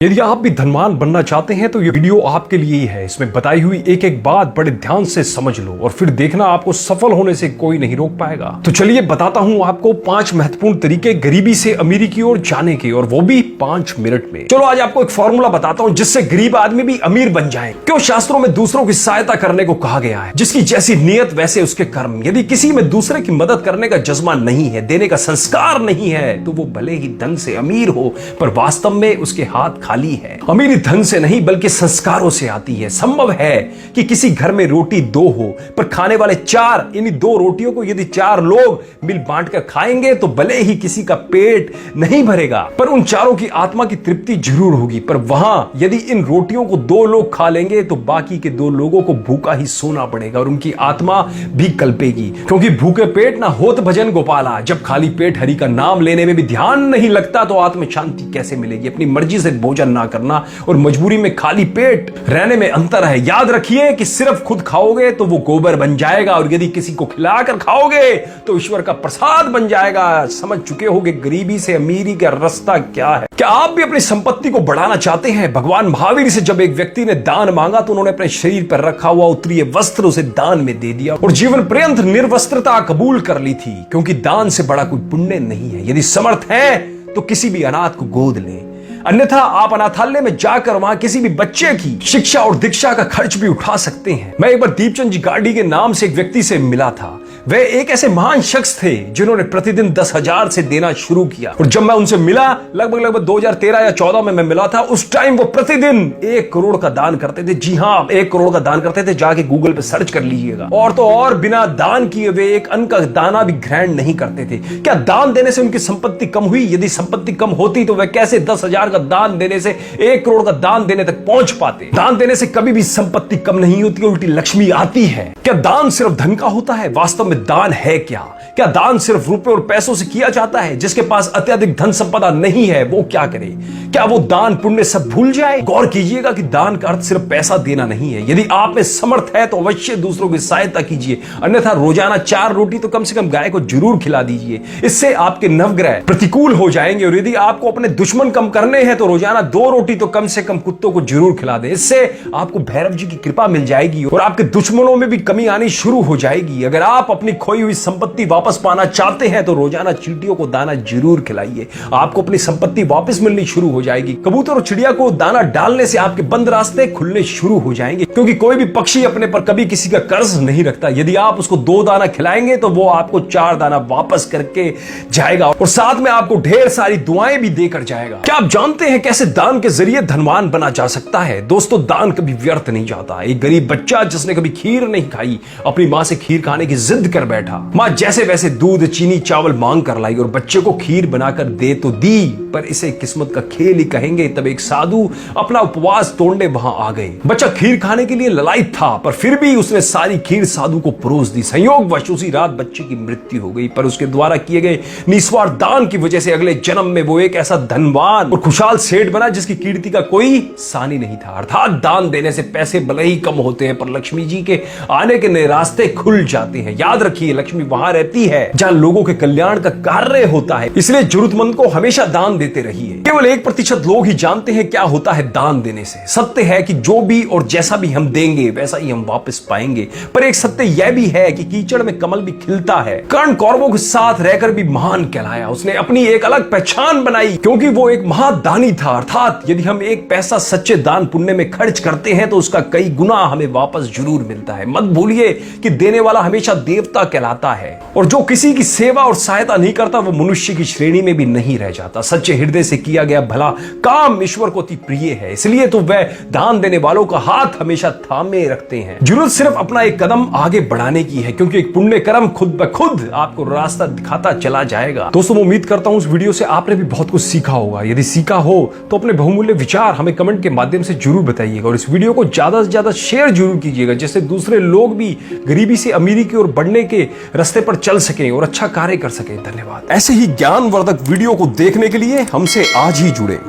यदि आप भी धनवान बनना चाहते हैं तो ये वीडियो आपके लिए ही है। इसमें बताई हुई एक एक बात बड़े ध्यान से समझ लो और फिर देखना, आपको सफल होने से कोई नहीं रोक पाएगा। तो चलिए बताता हूं आपको 5 महत्वपूर्ण तरीके गरीबी से अमीरी की ओर जाने के, और वो भी 5 मिनट में। चलो आज आपको एक फॉर्मूला बताता हूं जिससे गरीब आदमी भी अमीर बन जाए। क्यों शास्त्रों में दूसरों की सहायता करने को कहा गया है। जिसकी जैसी नियत वैसे उसके कर्म। यदि किसी में दूसरे की मदद करने का जज्बा नहीं है, देने का संस्कार नहीं है, तो वो भले ही धन से अमीर हो पर वास्तव में उसके हाथ खाली है। अमीरी धन से नहीं बल्कि संस्कारों से आती है। संभव है कि किसी घर में रोटी 2 हो पर खाने वाले 4। इन्हीं 2 रोटियों को यदि 4 लोग मिल बांट कर खाएंगे तो भले ही किसी का पेट नहीं भरेगा पर उन चारों की आत्मा की तृप्ति जरूर होगी। पर वहां यदि इन रोटियों को 2 लोग खा लेंगे तो बाकी के 2 लोगों को भूखा ही सोना पड़ेगा और उनकी आत्मा भी कल्पेगी। क्योंकि भूखे पेट ना होत भजन गोपाला। जब खाली पेट हरि का नाम लेने में भी ध्यान नहीं लगता तो आत्म शांति कैसे मिलेगी। अपनी मर्जी से भोजन ना करना और मजबूरी में खाली पेट रहने में अंतर है। याद रखिए कि सिर्फ खुद खाओगे तो वो गोबर बन जाएगा और यदि किसी को खिलाकर खाओगे तो ईश्वर का प्रसाद बन जाएगा। समझ चुके होगे गरीबी से अमीरी का रास्ता क्या है। क्या आप भी अपनी संपत्ति को बढ़ाना चाहते हैं। भगवान महावीर से जब एक व्यक्ति ने दान मांगा तो उन्होंने अपने शरीर पर रखा हुआ उत्तरीय वस्त्र उसे दान में दे दिया और जीवन पर्यंत निर्वस्त्रता कबूल कर ली थी। क्योंकि दान से बड़ा कोई पुण्य नहीं है। यदि समर्थ है तो किसी भी अनाथ को गोद ले, अन्यथा आप अनाथालय में जाकर वहां किसी भी बच्चे की शिक्षा और दीक्षा का खर्च भी उठा सकते हैं। मैं एक बार दीपचंद जी गाड़ी के नाम से एक व्यक्ति से मिला था। वे एक ऐसे महान शख्स थे जिन्होंने प्रतिदिन 10,000 से देना शुरू किया। और जब मैं उनसे मिला लगभग 2013 या 14 में मैं मिला था, उस टाइम वो प्रतिदिन 1 करोड़ का दान करते थे। जी हाँ, 1 करोड़ का दान करते थे। जाके गूगल पे सर्च कर लीजिएगा। और तो और बिना दान किए वे एक अन्न का दाना भी ग्रहण नहीं करते थे। क्या दान देने से उनकी संपत्ति कम हुई? यदि संपत्ति कम होती तो वे कैसे 10,000 का दान देने से 1 करोड़ का दान देने तक पहुंच पाते। दान देने से कभी भी संपत्ति कम नहीं होती, उल्टी लक्ष्मी आती है। क्या दान सिर्फ धन का होता है? वास्तव में दान है क्या? क्या दान सिर्फ रुपए और पैसों से किया जाता है? जिसके पास अत्यधिक धन संपदा नहीं है वो क्या करे? क्या वो दान पुण्य सब भूल जाए? गौर कीजिएगा कि दान का अर्थ सिर्फ पैसा देना नहीं है। यदि आप में समर्थ है तो अवश्य दूसरों की सहायता कीजिए, अन्यथा रोजाना 4 रोटी तो कम से कम गाय को जरूर खिला दीजिए। इससे आपके नवग्रह प्रतिकूल हो जाएंगे। और यदि आपको अपने दुश्मन कम करने हैं तो रोजाना 2 रोटी तो कम से कम कुत्तों को जरूर खिला दें। इससे आपको भैरव जी की कृपा मिल जाएगी और आपके दुश्मनों में भी कमी आनी शुरू हो जाएगी। अगर आप अपनी खोई हुई संपत्ति वापस पाना चाहते हैं तो रोजाना चींटियों को दाना जरूर खिलाइए। आपको अपनी संपत्ति वापस मिलनी शुरू हो जाएगी। कबूतर और चिड़िया को दाना डालने से आपके बंद रास्ते खुलने शुरू हो जाएंगे। क्योंकि कोई भी पक्षी अपने पर कभी किसी का कर्ज नहीं रखता। यदि आप उसको 2 दाना खिलाएंगे तो वो आपको 4 दाना वापस करके जाएगा और साथ में आपको ढेर सारी दुआएं भी देकर जाएगा। क्या आप जानते हैं कैसे दान के जरिए धनवान बना जा सकता है? दोस्तों, दान कभी व्यर्थ नहीं जाता। एक गरीब बच्चा जिसने कभी खीर नहीं खाई अपनी मां से खीर खाने की जिद कर बैठा। मां जैसे वैसे दूध चीनी चावल मांग कर लाई और बच्चे को खीर बनाकर दे तो दी, पर इसे किस्मत का खेल ही कहेंगे। तब एक साधु अपना उपवास तोड़ने वहां आ गए। बच्चा खीर खाने के लिए ललायत था पर फिर भी उसने सारी खीर साधु को परोस दी। संयोगवश उसी रात बच्चे की मृत्यु हो गई। पर उसके द्वारा किए गए निस्वार्थ दान की वजह से अगले जन्म में वो एक ऐसा धनवान और खुशहाल सेठ बना जिसकी कीर्ति का कोई सानी नहीं था। अर्थात दान देने से पैसे भले ही कम होते हैं पर लक्ष्मी जी के आने के नए रास्ते खुल जाते हैं। याद रखिए, लक्ष्मी वहां रहती है जहां लोगों के कल्याण का कार्य होता है। इसलिए जरूरतमंद को हमेशा दान देते रहिए। केवल 1% लोग ही जानते हैं क्या होता है दान देने से। सत्य है कि जो भी और जैसा भी हम देंगे वैसा ही हम वापस पाएंगे। पर एक सत्य यह भी है कि कीचड़ में कमल भी खिलता है। कर्ण कौरवों के साथ रहकर भी महान कहलाया। उसने अपनी एक अलग पहचान बनाई क्योंकि वो एक महादानी था। अर्थात यदि हम 1 पैसा सच्चे दान पुण्य में खर्च करते हैं तो उसका कई गुना हमें वापस जरूर मिलता है। मत भूलिए कि देने वाला हमेशा देवता कहलाता है और जो किसी की सेवा और सहायता नहीं करता वो मनुष्य की श्रेणी में भी नहीं रह जाता। सच्चे हृदय से किया गया भला काम ईश्वर को अति प्रिय है। इसलिए तो वह दान देने वालों का हाथ हमेशा थामे रखते हैं। जरूरत सिर्फ अपना एक कदम आगे बढ़ाने की है क्योंकि एक पुण्य कर्म खुद ब खुद आपको रास्ता दिखाता चला जाएगा। दोस्तों, मैं उम्मीद करता हूं इस वीडियो से आपने भी बहुत कुछ सीखा होगा। यदि सीखा हो तो अपने बहुमूल्य विचार हमें कमेंट के माध्यम से जरूर बताइएगा और इस वीडियो को ज्यादा से ज्यादा शेयर जरूर कीजिएगा जिससे दूसरे लोग भी गरीबी से अमीरी की ओर बढ़ने के रास्ते पर चल सकें और अच्छा कार्य कर सकें। धन्यवाद। ऐसे ही ज्ञानवर्धक वीडियो को देखने के लिए हमसे आज ही जुड़े।